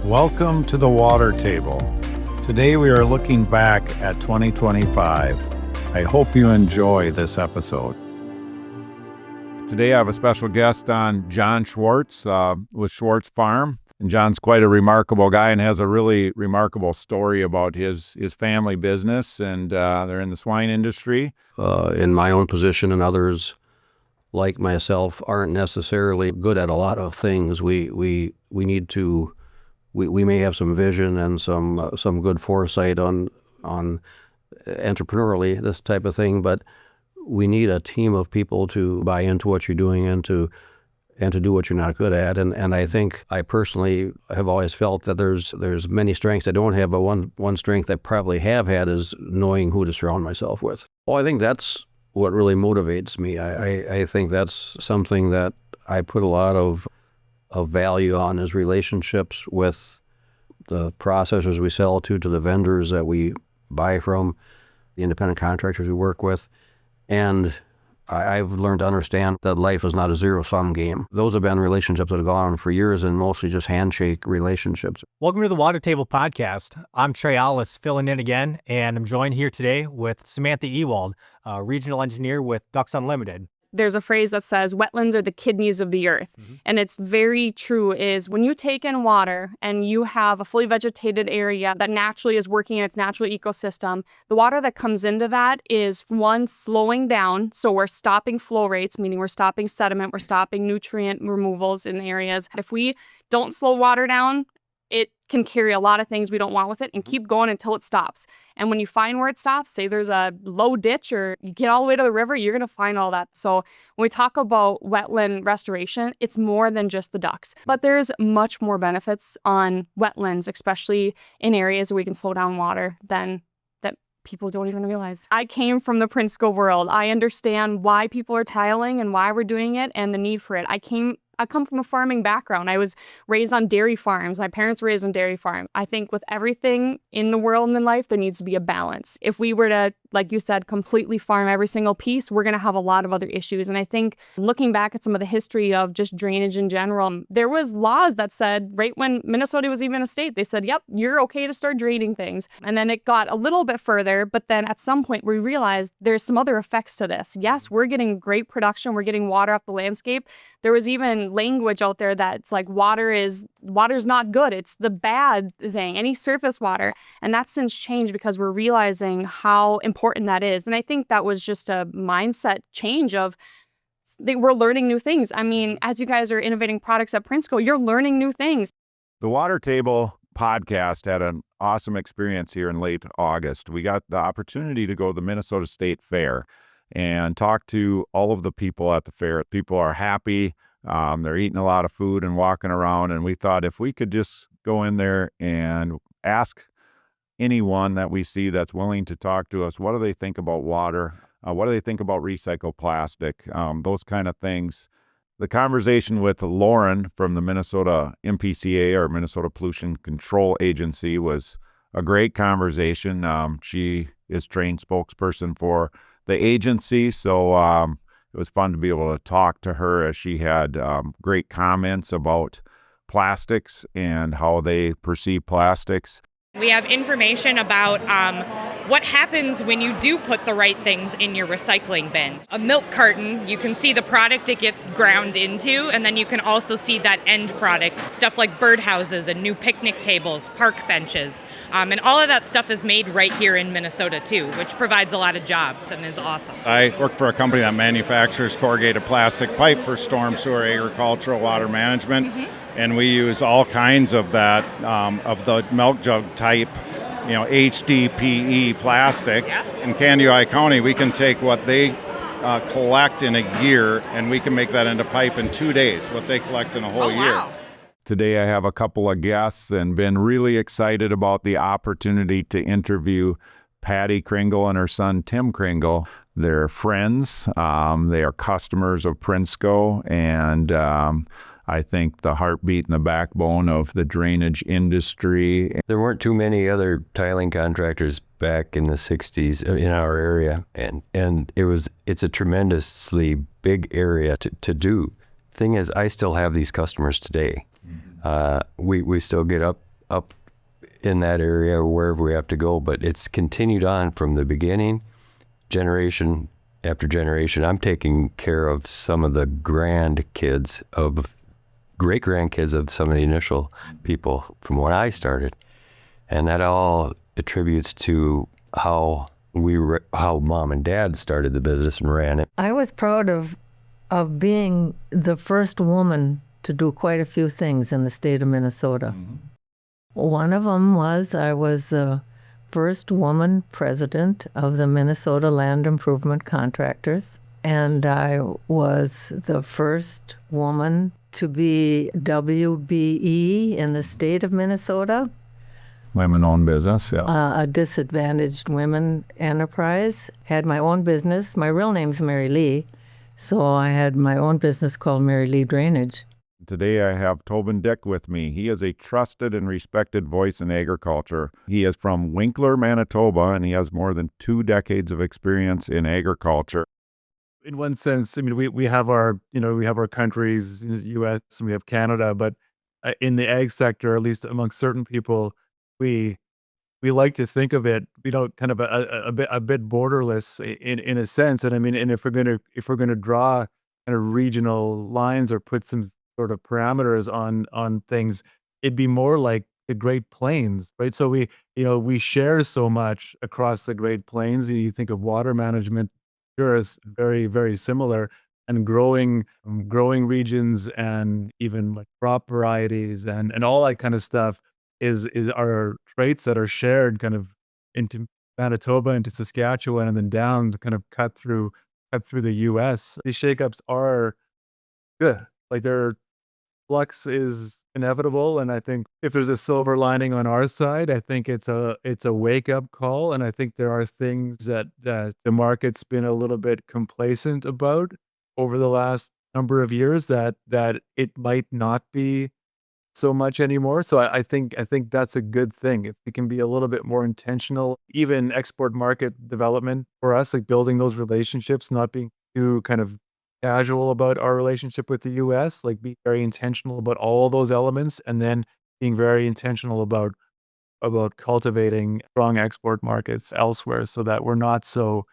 Welcome to the Water Table. Today we are looking back at 2025. I hope you enjoy this episode. Today I have a special guest on, John Schwartz with Schwartz Farm. And John's quite a remarkable guy and has a really remarkable story about his family business, and they're in the swine industry. In my own position, and others like myself aren't necessarily good at a lot of things. We need to. We may have some vision and some good foresight on entrepreneurially, this type of thing, but we need a team of people to buy into what you're doing and to do what you're not good at. And I think I personally have always felt that there's many strengths I don't have, but one strength I probably have had is knowing who to surround myself with. Well, I think that's what really motivates me. I think that's something that I put a lot of value on, is relationships with the processors we sell to the vendors that we buy from, the independent contractors we work with. And I've learned to understand that life is not a zero-sum game. Those have been relationships that have gone on for years, and mostly just handshake relationships. Welcome to the Water Table Podcast. I'm Trey Allis, filling in again, and I'm joined here today with Samantha Ewald, a regional engineer with Ducks Unlimited. There's a phrase that says wetlands are the kidneys of the earth. Mm-hmm. And it's very true, is when you take in water and you have a fully vegetated area that naturally is working in its natural ecosystem, the water that comes into that is, one, slowing down. So we're stopping flow rates, meaning we're stopping sediment, we're stopping nutrient removals in areas. If we don't slow water down, it can carry a lot of things we don't want with it and keep going until it stops. And when you find where it stops, say there's a low ditch or you get all the way to the river, you're going to find all that. So when we talk about wetland restoration, it's more than just the ducks. But there's much more benefits on wetlands, especially in areas where we can slow down water than that people don't even realize. I came from the Prinsco world. I understand why people are tiling and why we're doing it and the need for it. I come from a farming background. I was raised on dairy farms. My parents were raised on dairy farms. I think with everything in the world and in life, there needs to be a balance. If we were to, like you said, completely farm every single piece, we're going to have a lot of other issues. And I think looking back at some of the history of just drainage in general, there was laws that said, right when Minnesota was even a state, they said, yep, you're okay to start draining things. And then it got a little bit further, but then at some point we realized there's some other effects to this. Yes, we're getting great production. We're getting water off the landscape. There was even language out there that's like water's not good. It's the bad thing, any surface water. And that's since changed because we're realizing how important that is. And I think that was just a mindset change of we're learning new things. I mean, as you guys are innovating products at Prinsco, you're learning new things. The Water Table podcast had an awesome experience here in late August. We got the opportunity to go to the Minnesota State Fair and talk to all of the people at the fair. People are happy. They're eating a lot of food and walking around. And we thought if we could just go in there and ask anyone that we see that's willing to talk to us, what do they think about water? What do they think about recycled plastic? Those kind of things. The conversation with Lauren from the Minnesota MPCA, or Minnesota Pollution Control Agency, was a great conversation. She is trained spokesperson for the agency, so it was fun to be able to talk to her, as she had great comments about plastics and how they perceive plastics. We have information about what happens when you do put the right things in your recycling bin. A milk carton, you can see the product it gets ground into, and then you can also see that end product, stuff like birdhouses and new picnic tables, park benches, and all of that stuff is made right here in Minnesota too, which provides a lot of jobs and is awesome. I work for a company that manufactures corrugated plastic pipe for storm sewer, agricultural, water management. Mm-hmm. And we use all kinds of that, of the milk jug type, HDPE plastic. Yeah. In Candioi County, we can take what they collect in a year, and we can make that into pipe in 2 days, what they collect in a whole year. Today I have a couple of guests and been really excited about the opportunity to interview Pattie Krengel and her son Tim Krengel. They're friends. They are customers of Prinsco, and I think the heartbeat and the backbone of the drainage industry. There weren't too many other tiling contractors back in the 60s in our area, and it's a tremendously big area to do. Thing is, I still have these customers today. We still get up up in that area or wherever we have to go, but it's continued on from the beginning, generation after generation. I'm taking care of some of the great-grandkids of some of the initial people from when I started. And that all attributes to how mom and dad started the business and ran it. I was proud of being the first woman to do quite a few things in the state of Minnesota. Mm-hmm. One of them was I was the first woman president of the Minnesota Land Improvement Contractors, and I was the first woman to be WBE in the state of Minnesota. Women-owned business, yeah. A disadvantaged women enterprise. Had my own business. My real name's Mary Lee, so I had my own business called Mary Lee Drainage. Today I have Toban Dyck with me. He is a trusted and respected voice in agriculture. He is from Winkler, Manitoba, and he has more than 2 decades of experience in agriculture. In one sense, I mean, we have our countries, the U.S. and we have Canada, but in the ag sector, at least among certain people, we like to think of it, kind of a bit borderless in a sense. And I mean, and if we're gonna draw kind of regional lines or put some sort of parameters on things, it'd be more like the Great Plains, right? So we share so much across the Great Plains. You think of water management, sure, is very, very similar, and growing regions and even like crop varieties and all that kind of stuff is our traits that are shared kind of into Manitoba, into Saskatchewan, and then down to kind of cut through the U.S. These shakeups are good. Like their flux is inevitable, and I think if there's a silver lining on our side, I think it's a wake up call, and I think there are things that the market's been a little bit complacent about over the last number of years that it might not be so much anymore. So I think that's a good thing. If we can be a little bit more intentional, even export market development for us, like building those relationships, not being too kind of casual about our relationship with the U.S., like be very intentional about all those elements, and then being very intentional about cultivating strong export markets elsewhere so that we're not so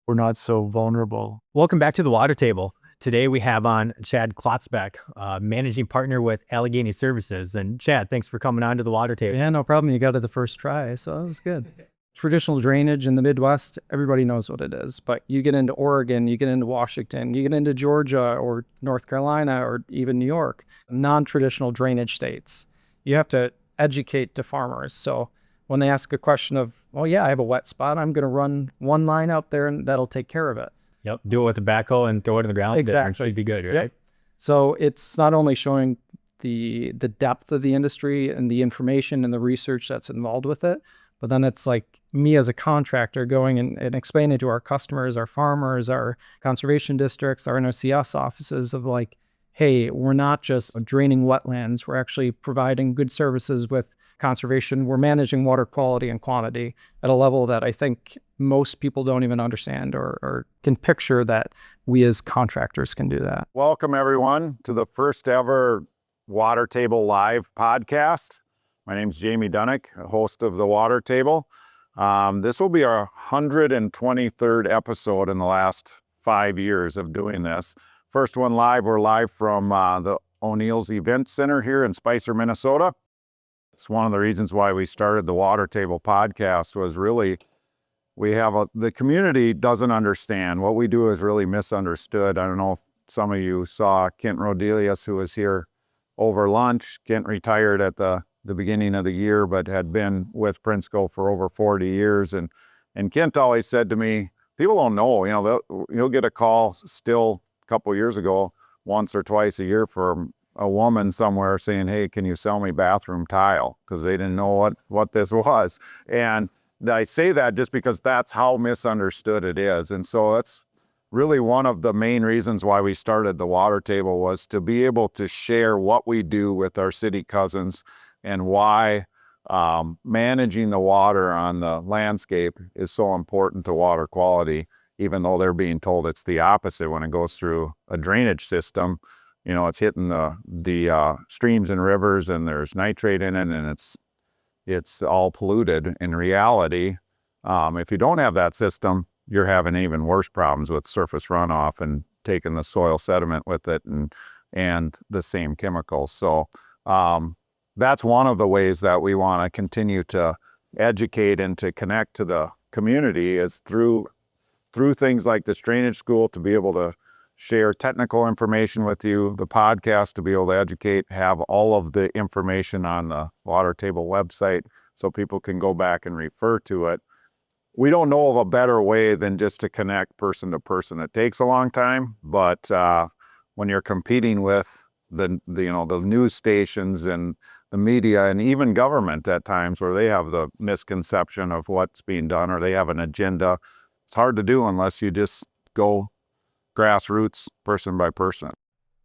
vulnerable. Welcome back to the Water Table. Today we have on Chad Klotzbach, managing partner with Allegheny Services. And Chad, thanks for coming on to the Water Table. Yeah, no problem. You got it the first try, so it was good. Traditional drainage in the Midwest, everybody knows what it is. But you get into Oregon, you get into Washington, you get into Georgia or North Carolina or even New York, non-traditional drainage states. You have to educate the farmers. So when they ask a question of, oh yeah, I have a wet spot, I'm going to run one line out there and that'll take care of it. Yep. Do it with a backhoe and throw it in the ground. Exactly. Should be good, right? Yep. So it's not only showing the depth of the industry and the information and the research that's involved with it, but then it's like me as a contractor going and explaining to our customers, our farmers, our conservation districts, our NRCS offices of like, hey, we're not just draining wetlands. We're actually providing good services with conservation. We're managing water quality and quantity at a level that I think most people don't even understand or can picture that we as contractors can do that. Welcome, everyone, to the first ever Water Table Live podcast. My name's Jamie Duininck, host of the Water Table. This will be our 123rd episode in the last 5 years of doing this. First one live, we're live from the O'Neill's Event Center here in Spicer, Minnesota. It's one of the reasons why we started the Water Table podcast was really, the community doesn't understand. What we do is really misunderstood. I don't know if some of you saw Kent Rodelius, who was here over lunch. Kent retired at the beginning of the year, but had been with Prinsco for over 40 years. And Kent always said to me, people don't know, you'll get a call still a couple years ago, once or twice a year from a woman somewhere saying, hey, can you sell me bathroom tile? Because they didn't know what this was. And I say that just because that's how misunderstood it is. And so that's really one of the main reasons why we started the Water Table, was to be able to share what we do with our city cousins and why managing the water on the landscape is so important to water quality, even though they're being told it's the opposite when it goes through a drainage system. It's hitting the streams and rivers, and there's nitrate in it, and it's it's all polluted. In reality, if you don't have that system, you're having even worse problems with surface runoff and taking the soil sediment with it and the same chemicals. So that's one of the ways that we want to continue to educate and to connect to the community is through things like this drainage school, to be able to share technical information with you, the podcast to be able to educate, have all of the information on the water table website so people can go back and refer to it. We don't know of a better way than just to connect person to person. It takes a long time, but when you're competing with the news stations and the media and even government at times where they have the misconception of what's being done or they have an agenda, it's hard to do unless you just go grassroots, person by person.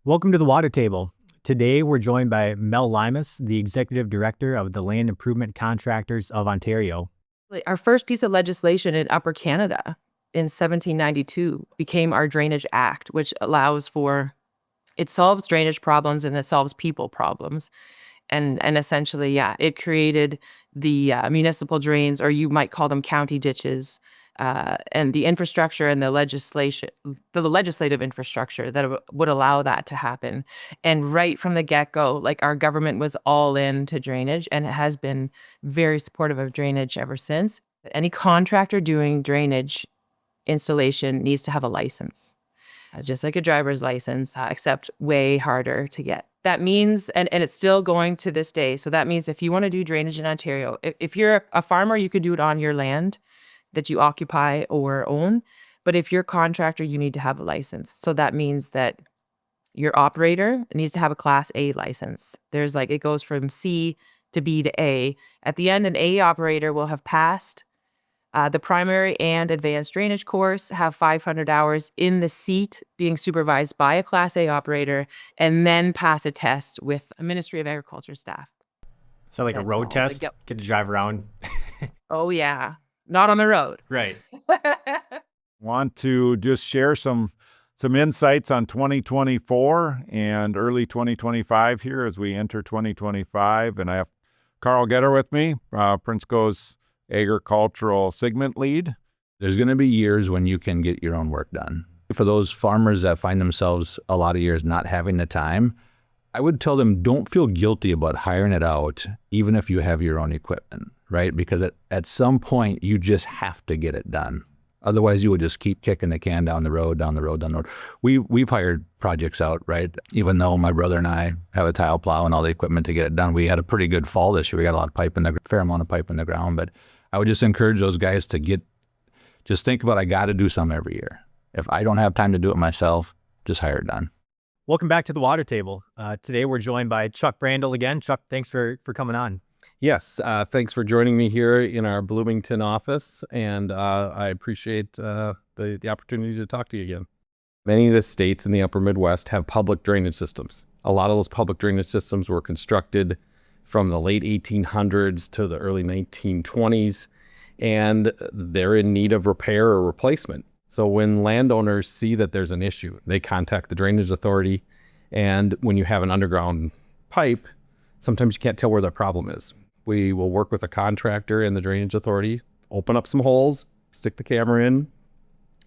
Welcome to the Water Table. Today, we're joined by Mel Luymes, the Executive Director of the Land Improvement Contractors of Ontario. Our first piece of legislation in Upper Canada in 1792 became our Drainage Act, which it solves drainage problems and it solves people problems. And essentially, it created the municipal drains, or you might call them county ditches, and the infrastructure and the legislative infrastructure that would allow that to happen. And right from the get-go, like, our government was all into drainage, and it has been very supportive of drainage ever since. Any contractor doing drainage installation needs to have a license, just like a driver's license, except way harder to get. That means, and it's still going to this day, so that means if you want to do drainage in Ontario, if you're a farmer, you could do it on your land that you occupy or own. But if you're a contractor, you need to have a license. So that means that your operator needs to have a Class A license. It goes from C to B to A. At the end, an A operator will have passed the primary and advanced drainage course, have 500 hours in the seat being supervised by a Class A operator, and then pass a test with a Ministry of Agriculture staff. So like a road test? Get to drive around? Oh, yeah. Not on the road. Right. Want to just share some insights on 2024 and early 2025 here as we enter 2025. And I have Karl Guetter with me, Prinsco's agricultural segment lead. There's going to be years when you can get your own work done. For those farmers that find themselves a lot of years not having the time, I would tell them, don't feel guilty about hiring it out, even if you have your own equipment, right? Because at some point, you just have to get it done. Otherwise, you would just keep kicking the can down the road. We've hired projects out, right? Even though my brother and I have a tile plow and all the equipment to get it done, we had a pretty good fall this year. We got a fair amount of pipe in the ground. But I would just encourage those guys to just think about, I got to do something every year. If I don't have time to do it myself, just hire it done. Welcome back to the Water Table. Today we're joined by Chuck Brandel again. Chuck, thanks for coming on. Yes, thanks for joining me here in our Bloomington office, and I appreciate the opportunity to talk to you again. Many of the states in the upper Midwest have public drainage systems. A lot of those public drainage systems were constructed from the late 1800s to the early 1920s, and they're in need of repair or replacement. So when landowners see that there's an issue, they contact the drainage authority, and when you have an underground pipe, sometimes you can't tell where the problem is. We will work with a contractor and the drainage authority, open up some holes, stick the camera in,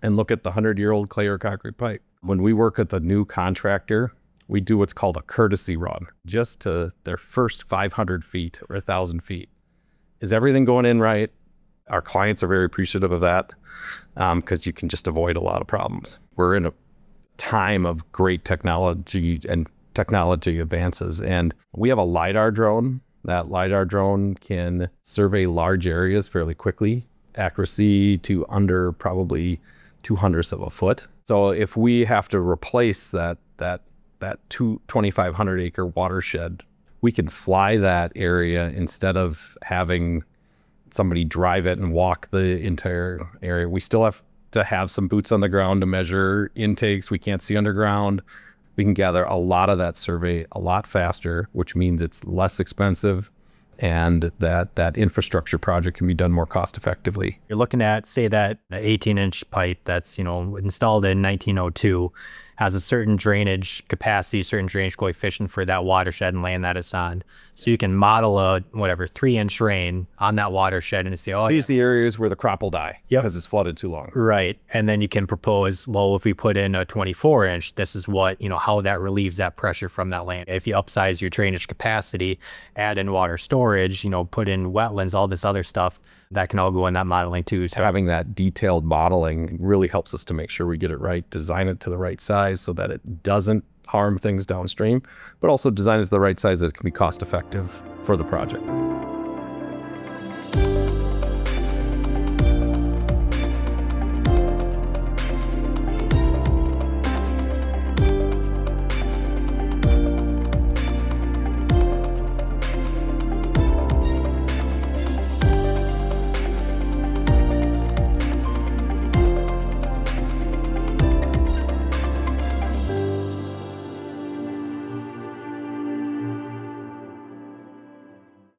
and look at the 100-year-old clay or concrete pipe. When we work with a new contractor, we do what's called a courtesy run, just to their first 500 feet or 1,000 feet. Is everything going in right? Our clients are very appreciative of that because you can just avoid a lot of problems. We're in a time of great technology and technology advances, and we have a LiDAR drone. That LiDAR drone can survey large areas fairly quickly, accuracy to under probably 0.02 of a foot. So if we have to replace that 2,500 acre watershed, we can fly that area instead of having somebody drive it and walk the entire area. We still have to have some boots on the ground to measure intakes. We can't see underground. We can gather a lot of that survey a lot faster, which means it's less expensive, and that infrastructure project can be done more cost effectively. You're looking at, say, that 18-inch pipe that's installed in 1902. has a certain drainage capacity, certain drainage coefficient for that watershed and land that it's on. So you can model a 3-inch rain on that watershed and say, oh, These are the areas where the crop will die because it's flooded too long. right. And then you can propose, well, if we put in a 24-inch, this is what, how that relieves that pressure from that land. If you upsize your drainage capacity, add in water storage, put in wetlands, all this other stuff, that can all go in that modeling too. So Having that detailed modeling really helps us to make sure we get it right, design it to the right size so that it doesn't harm things downstream, but also design it to the right size that it can be cost effective for the project.